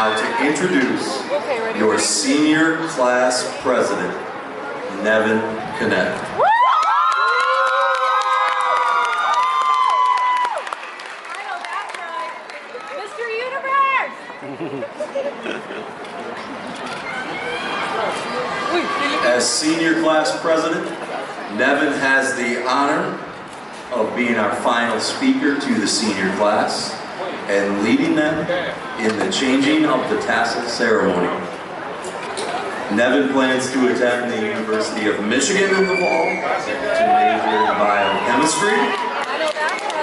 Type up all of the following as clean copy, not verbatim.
now to introduce your senior class president, Nevin Canet. As senior class president, Nevin has the honor of being our final speaker to the senior class and leading them in the changing of the tassel ceremony. Nevin plans to attend the University of Michigan in the fall to major in biochemistry.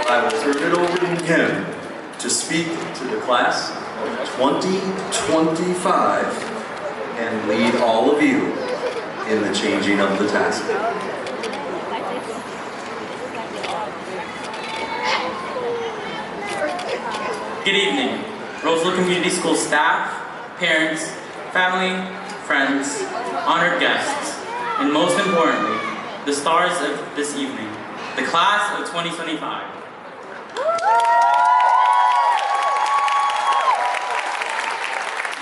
I will turn it over to him to speak to the class of 2025 and lead all of you in the changing of the tassel. Good evening, Roseville Community School staff, parents, family, friends, honored guests, and most importantly, the stars of this evening, the class of 2025.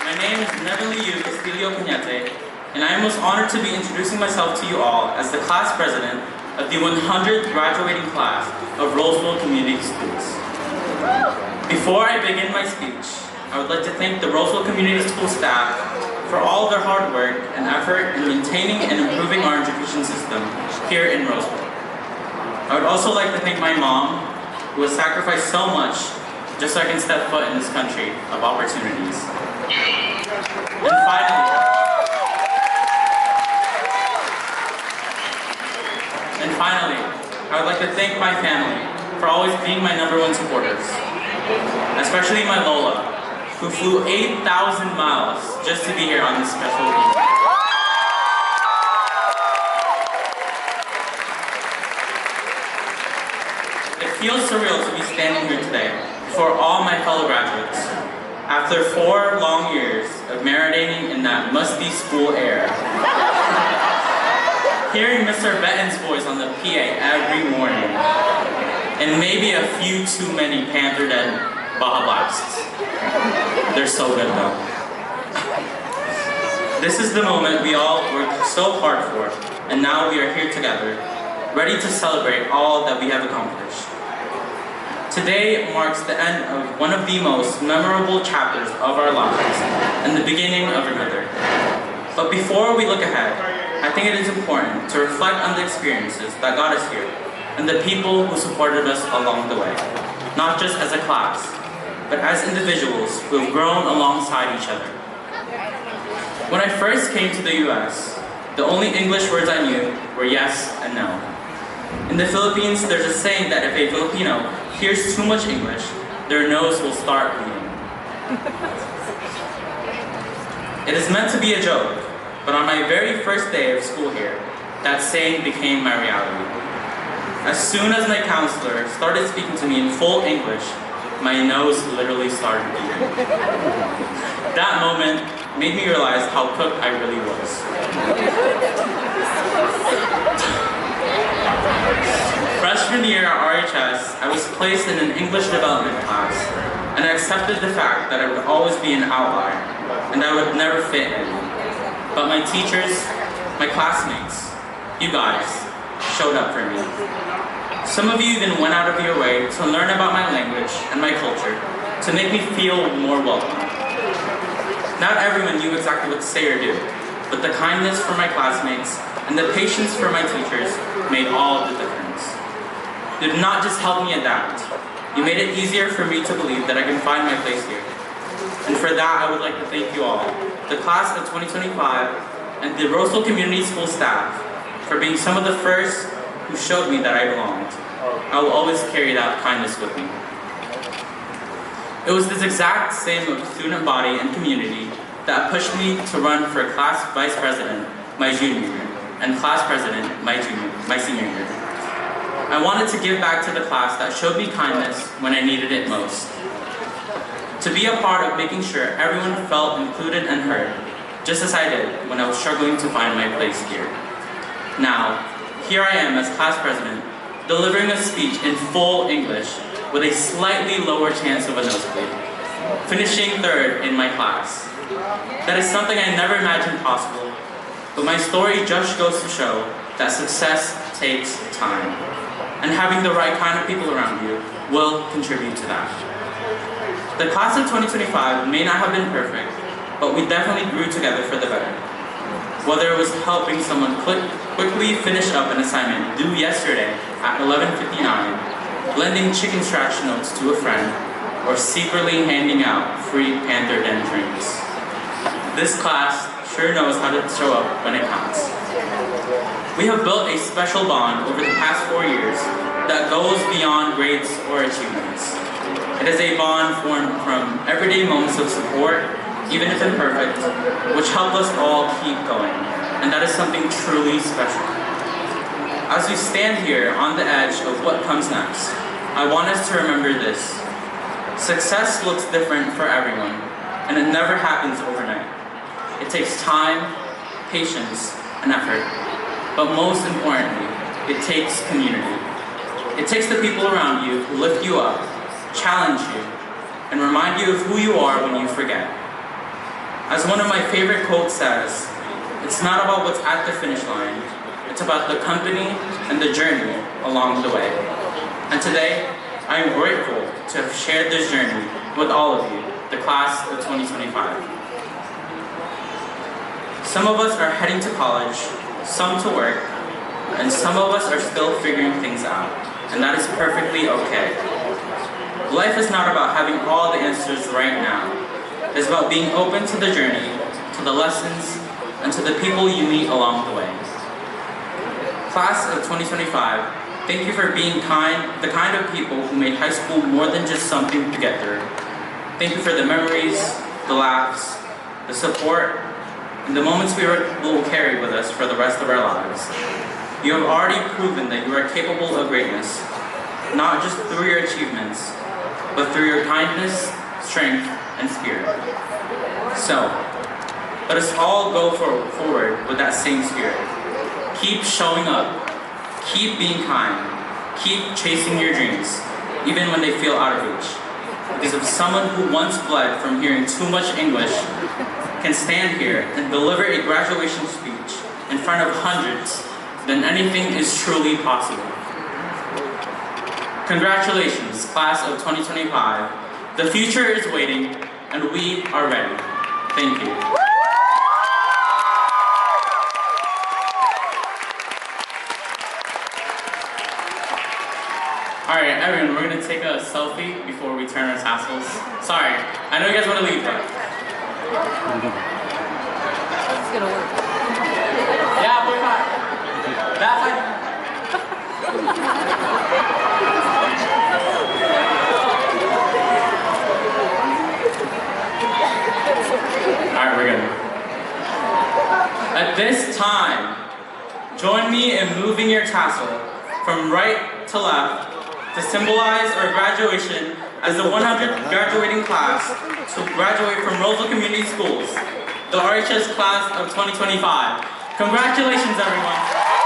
My name is Nevin Liu Castillo Cañete, and I am most honored to be introducing myself to you all as the class president of the 100th graduating class of Roseville Community Schools. Before I begin my speech, I would like to thank the Roseville Community School staff for all of their hard work and effort in maintaining and improving our education system here in Roseville. I would also like to thank my mom, who has sacrificed so much just so I can step foot in this country of opportunities. And finally, I would like to thank my family for always being my #1 supporters. Especially my Lola, who flew 8,000 miles just to be here on this special evening. It feels surreal to be standing here today before all my fellow graduates, after 4 long years of marinating in that musty school air. Hearing Mr. Benton's voice on the PA every morning, and maybe a few too many Panther Dead Baja Blasts. They're so good though. This is the moment we all worked so hard for, and now we are here together, ready to celebrate all that we have accomplished. Today marks the end of one of the most memorable chapters of our lives, and the beginning of another. But before we look ahead, I think it is important to reflect on the experiences that got us here, and the people who supported us along the way, not just as a class, but as individuals who have grown alongside each other. When I first came to the US, the only English words I knew were yes and no. In the Philippines, there's a saying that if a Filipino hears too much English, their nose will start bleeding. It is meant to be a joke, but on my very first day of school here, that saying became my reality. As soon as my counselor started speaking to me in full English, my nose literally started bleeding. That moment made me realize how cooked I really was. Freshman year at RHS, I was placed in an English development class, and I accepted the fact that I would always be an outlier, and I would never fit in. But my teachers, my classmates, you guys, showed up for me. Some of you even went out of your way to learn about my language and my culture to make me feel more welcome. Not everyone knew exactly what to say or do, but the kindness for my classmates and the patience for my teachers made all the difference. You did not just help me adapt, you made it easier for me to believe that I can find my place here. And for that, I would like to thank you all, the class of 2025 and the Roseville Community School staff, for being some of the first who showed me that I belonged. I will always carry that kindness with me. It was this exact same student body and community that pushed me to run for class vice president my junior year and class president my senior year. I wanted to give back to the class that showed me kindness when I needed it most. To be a part of making sure everyone felt included and heard, just as I did when I was struggling to find my place here. Now, here I am as class president, delivering a speech in full English with a slightly lower chance of a nosebleed. finishing third in my class. That is something I never imagined possible, but my story just goes to show that success takes time, and having the right kind of people around you will contribute to that. The class of 2025 may not have been perfect, but we definitely grew together for the better. Whether it was helping someone quickly finish up an assignment due yesterday at 11:59, lending chicken scratch notes to a friend, or secretly handing out free Panther Den drinks. This class sure knows how to show up when it counts. We have built a special bond over the past 4 years that goes beyond grades or achievements. It is a bond formed from everyday moments of support, even if imperfect, which help us all keep going, and that is something truly special. As we stand here on the edge of what comes next, I want us to remember this. Success looks different for everyone, and it never happens overnight. It takes time, patience, and effort. But most importantly, it takes community. It takes the people around you who lift you up, challenge you, and remind you of who you are when you forget. As one of my favorite quotes says, it's not about what's at the finish line, it's about the company and the journey along the way. And today, I am grateful to have shared this journey with all of you, the class of 2025. Some of us are heading to college, some to work, and some of us are still figuring things out, and that is perfectly okay. Life is not about having all the answers right now. It's about being open to the journey, to the lessons, and to the people you meet along the way. Class of 2025, thank you for being the kind of people who made high school more than just something to get through. Thank you for the memories, the laughs, the support, and the moments we will carry with us for the rest of our lives. You have already proven that you are capable of greatness, not just through your achievements, but through your kindness, strength, and spirit. So, let us all go forward with that same spirit. Keep showing up, keep being kind, keep chasing your dreams, even when they feel out of reach. Because if someone who once bled from hearing too much English can stand here and deliver a graduation speech in front of hundreds, then anything is truly possible. Congratulations, class of 2025. The future is waiting, and we are ready. Thank you. Alright, everyone, we're gonna take a selfie before we turn our tassels. Sorry, I know you guys want to leave, but... It's gonna work. Yeah, boy, fine. That's like... Alright, we're good. At this time, join me in moving your tassel from right to left to symbolize our graduation as the 100th graduating class to graduate from Roseville Community Schools, the RHS class of 2025. Congratulations, everyone.